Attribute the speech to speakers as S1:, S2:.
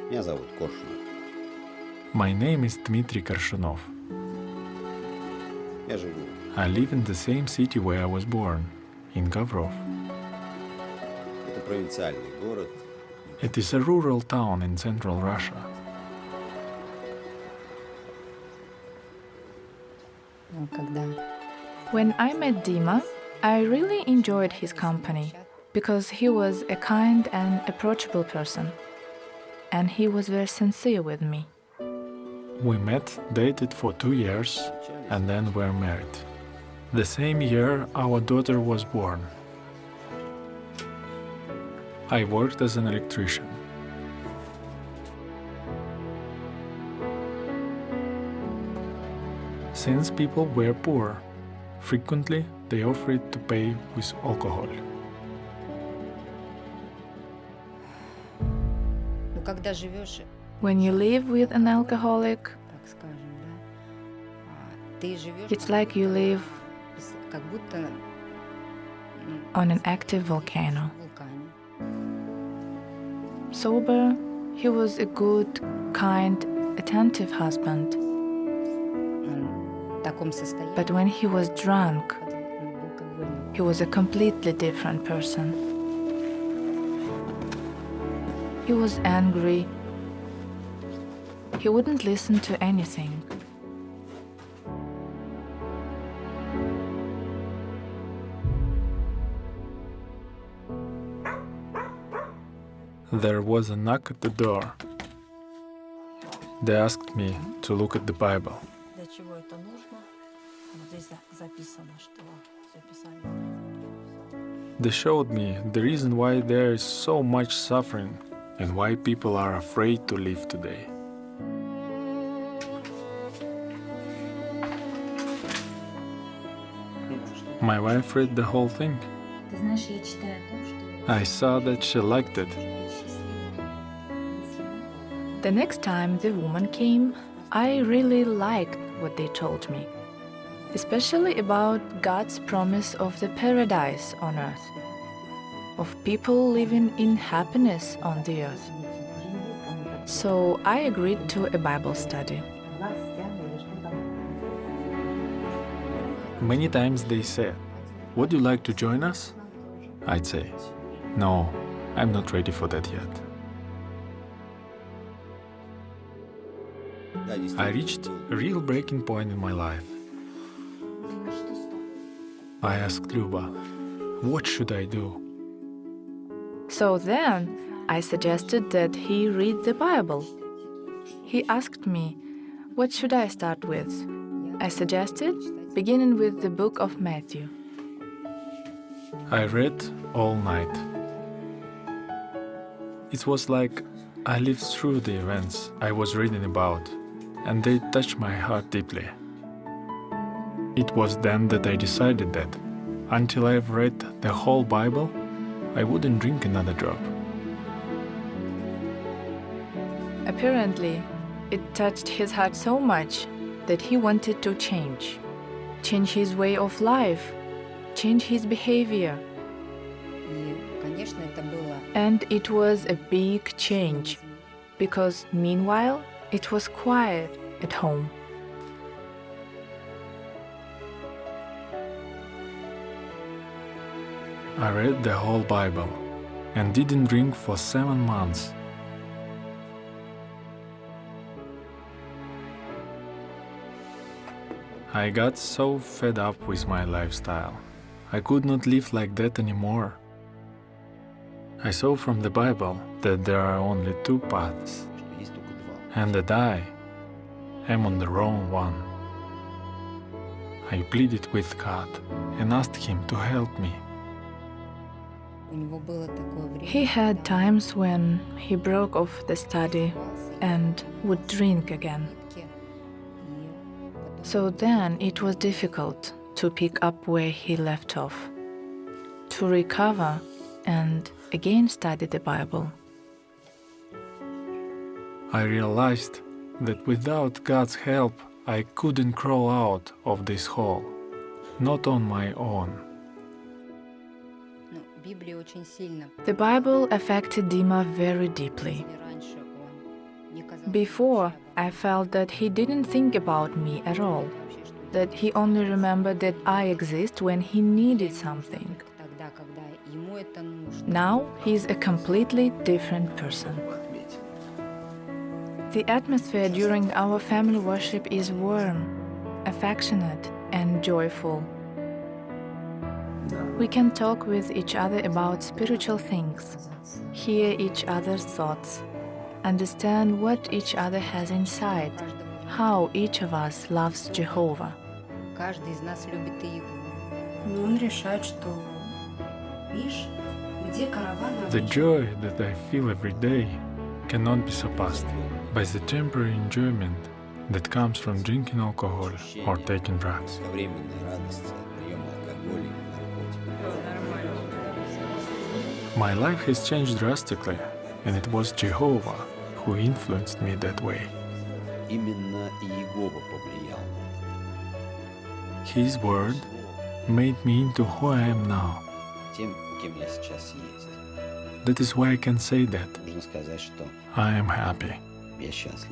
S1: Меня зовут Коршунов.
S2: My name is Dmitry Korshunov.
S1: Я живу.
S2: I live in the same city where I was born, in Gavrov.
S1: Это провинциальный город.
S2: It is a rural town in central Russia.
S3: When I met Dima, I really enjoyed his company because he was a kind and approachable person, and he was very sincere with me.
S2: We met, dated for 2 years, and then were married. The same year our daughter was born. I worked as an electrician. Since people were poor, frequently they offered to pay with alcohol.
S3: When you live with an alcoholic, it's like you live on an active volcano. Sober, he was a good, kind, attentive husband. But when he was drunk, he was a completely different person. He was angry. He wouldn't listen to anything.
S2: There was a knock at the door. They asked me to look at the Bible. They showed me the reason why there is so much suffering and why people are afraid to live today. My wife read the whole thing. I saw that she liked it.
S3: The next time the woman came, I really liked what they told me, especially about God's promise of the paradise on earth, of people living in happiness on the earth. So I agreed to a Bible study.
S2: Many times they said, "Would you like to join us?" I'd say, "No, I'm not ready for that yet." I reached a real breaking point in my life. I asked Luba, "What should I do?"
S3: So then I suggested that he read the Bible. He asked me, what should I start with? I suggested beginning with the book of Matthew.
S2: I read all night. It was like I lived through the events I was reading about, and they touched my heart deeply. It was then that I decided that, until I've read the whole Bible, I wouldn't drink another drop.
S3: Apparently, it touched his heart so much that he wanted to change his way of life, change his behavior. And it was a big change, because meanwhile, it was quiet at home.
S2: I read the whole Bible and didn't drink for 7 months. I got so fed up with my lifestyle. I could not live like that anymore. I saw from the Bible that there are only 2 paths, and that I am on the wrong one. I pleaded with God and asked Him to help me.
S3: He had times when he broke off the study and would drink again. So then it was difficult to pick up where he left off, to recover and again study the Bible.
S2: I realized that without God's help, I couldn't crawl out of this hole, not on my own.
S3: The Bible affected Dima very deeply. Before, I felt that he didn't think about me at all, that he only remembered that I exist when he needed something. Now, he's a completely different person. The atmosphere during our family worship is warm, affectionate, and joyful. We can talk with each other about spiritual things, hear each other's thoughts, understand what each other has inside, how each of us loves Jehovah.
S4: Каждый из нас любит Иегу.
S5: Но он решает, что, видишь, где караван
S2: The
S5: обычно?
S2: joy that I feel every day cannot be surpassed by the temporary enjoyment that comes from drinking alcohol or taking drugs.
S1: Кратковременной радости от приема алкоголя и наркотиков.
S2: My life has changed drastically, and it was Jehovah who influenced me that way.
S1: Именно Иегова повлиял на это.
S2: His word made me into who I am now.
S1: Тем, кем я сейчас есть.
S2: That is why I can say that
S1: Можно сказать, что
S2: I am happy.
S1: я счастлив.